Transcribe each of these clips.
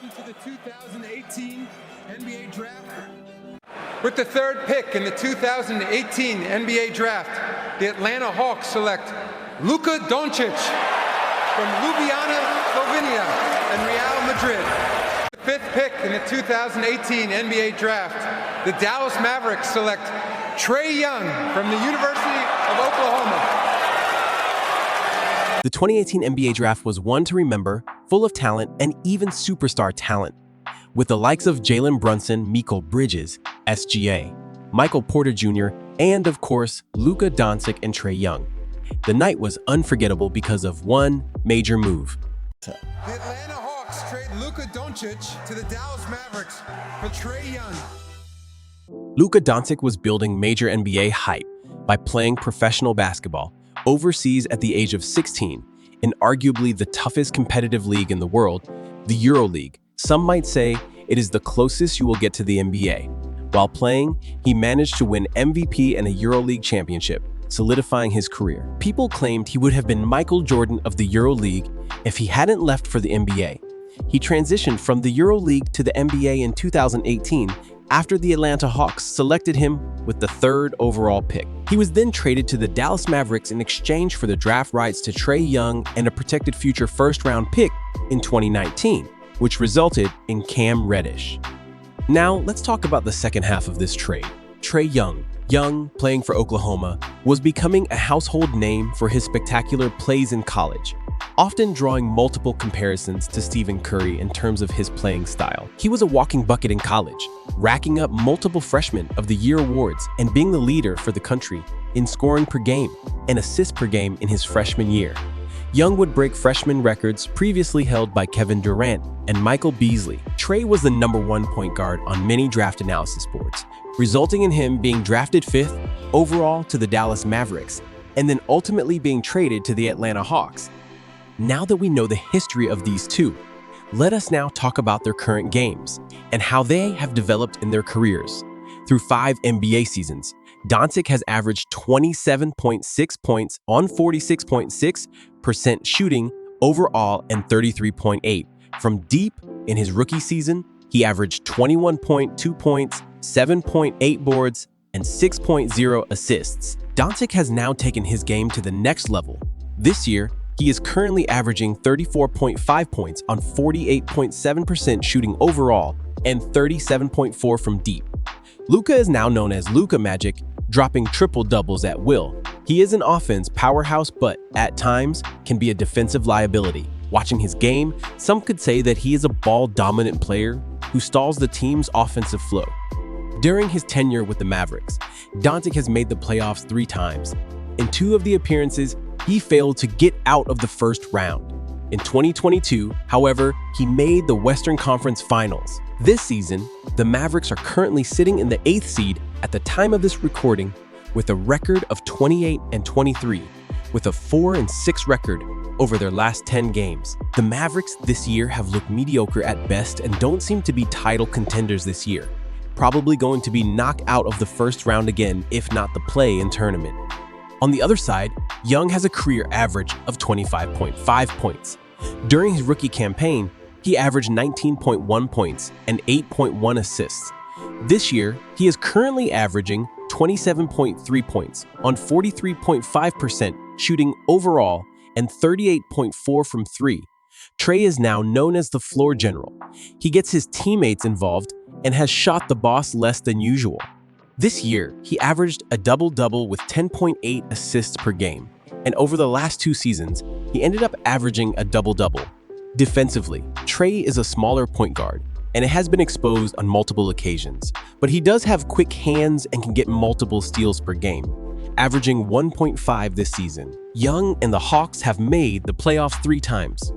Welcome to the 2018 NBA Draft. With the third pick in the 2018 NBA Draft, the Atlanta Hawks select Luka Doncic from Ljubljana, Slovenia, and Real Madrid. The fifth pick in the 2018 NBA Draft, the Dallas Mavericks select Trae Young from the University of Oklahoma. The 2018 NBA Draft was one to remember, full of talent and even superstar talent. With the likes of Jalen Brunson, Mikal Bridges, SGA, Michael Porter Jr., and of course, Luka Doncic and Trae Young. The night was unforgettable because of one major move. The Atlanta Hawks trade Luka Doncic to the Dallas Mavericks for Trae Young. Luka Doncic was building major NBA hype by playing professional basketball overseas at the age of 16 in arguably the toughest competitive league in the world, the EuroLeague. Some might say it is the closest you will get to the NBA. While playing, he managed to win MVP and a EuroLeague championship, solidifying his career. People claimed he would have been Michael Jordan of the EuroLeague if he hadn't left for the NBA. He transitioned from the EuroLeague to the NBA in 2018 after the Atlanta Hawks selected him with the third overall pick. He was then traded to the Dallas Mavericks in exchange for the draft rights to Trae Young and a protected future first-round pick in 2019, which resulted in Cam Reddish. Now, let's talk about the second half of this trade. Trae Young, playing for Oklahoma, was becoming a household name for his spectacular plays in college, often drawing multiple comparisons to Stephen Curry in terms of his playing style. He was a walking bucket in college, racking up multiple Freshman of the Year awards and being the leader for the country in scoring per game and assists per game in his freshman year. Young would break freshman records previously held by Kevin Durant and Michael Beasley. Trae was the #1 point guard on many draft analysis boards, resulting in him being drafted 5th overall to the Dallas Mavericks and then ultimately being traded to the Atlanta Hawks. Now that we know the history of these two, let us now talk about their current games and how they have developed in their careers. Through 5 NBA seasons, Doncic has averaged 27.6 points on 46.6% shooting overall and 33.8. From deep in his rookie season, he averaged 21.2 points, 7.8 boards, and 6.0 assists. Doncic has now taken his game to the next level. This year, he is currently averaging 34.5 points on 48.7% shooting overall and 37.4 from deep. Luka is now known as Luka Magic, dropping triple-doubles at will. He is an offense powerhouse, but at times can be a defensive liability. Watching his game, some could say that he is a ball-dominant player who stalls the team's offensive flow. During his tenure with the Mavericks, Doncic has made the playoffs 3 times. In 2 of the appearances, he failed to get out of the first round. In 2022, however, he made the Western Conference Finals. This season, the Mavericks are currently sitting in the 8th seed at the time of this recording with a record of 28-23, with a 4-6 record over their last 10 games. The Mavericks this year have looked mediocre at best and don't seem to be title contenders this year, probably going to be knocked out of the first round again, if not the play-in tournament. On the other side, Young has a career average of 25.5 points. During his rookie campaign, he averaged 19.1 points and 8.1 assists. This year, he is currently averaging 27.3 points on 43.5% shooting overall and 38.4 from 3. Trae is now known as the floor general. He gets his teammates involved and has shot the boss less than usual. This year, he averaged a double-double with 10.8 assists per game, and over the last 2 seasons, he ended up averaging a double-double. Defensively, Trae is a smaller point guard, and it has been exposed on multiple occasions, but he does have quick hands and can get multiple steals per game, averaging 1.5 this season. Young and the Hawks have made the playoffs 3 times.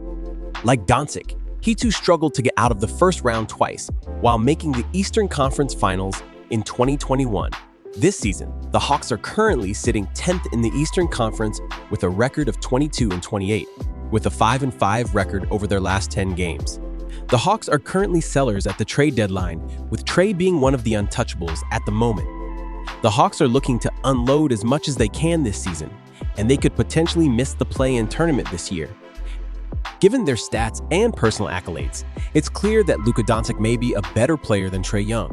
Like Doncic, he too struggled to get out of the first round twice, while making the Eastern Conference Finals in 2021. This season, the Hawks are currently sitting 10th in the Eastern Conference with a record of 22-28, with a 5-5 record over their last 10 games. The Hawks are currently sellers at the trade deadline, with Trae being one of the untouchables at the moment. The Hawks are looking to unload as much as they can this season, and they could potentially miss the play-in tournament this year. Given their stats and personal accolades, it's clear that Luka Doncic may be a better player than Trae Young.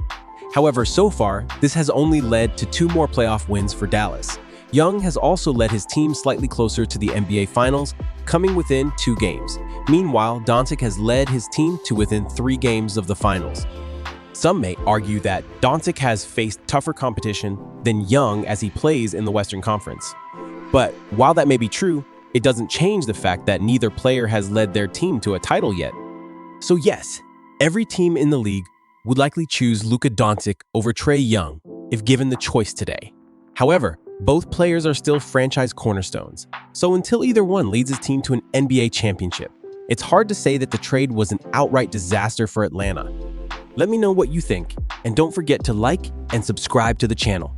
However, so far, this has only led to 2 more playoff wins for Dallas. Young has also led his team slightly closer to the NBA Finals, coming within 2 games. Meanwhile, Doncic has led his team to within 3 games of the Finals. Some may argue that Doncic has faced tougher competition than Young as he plays in the Western Conference. But while that may be true, it doesn't change the fact that neither player has led their team to a title yet. So yes, every team in the league would likely choose Luka Doncic over Trae Young if given the choice today. However, both players are still franchise cornerstones, so until either one leads his team to an NBA championship, it's hard to say that the trade was an outright disaster for Atlanta. Let me know what you think, and don't forget to like and subscribe to the channel.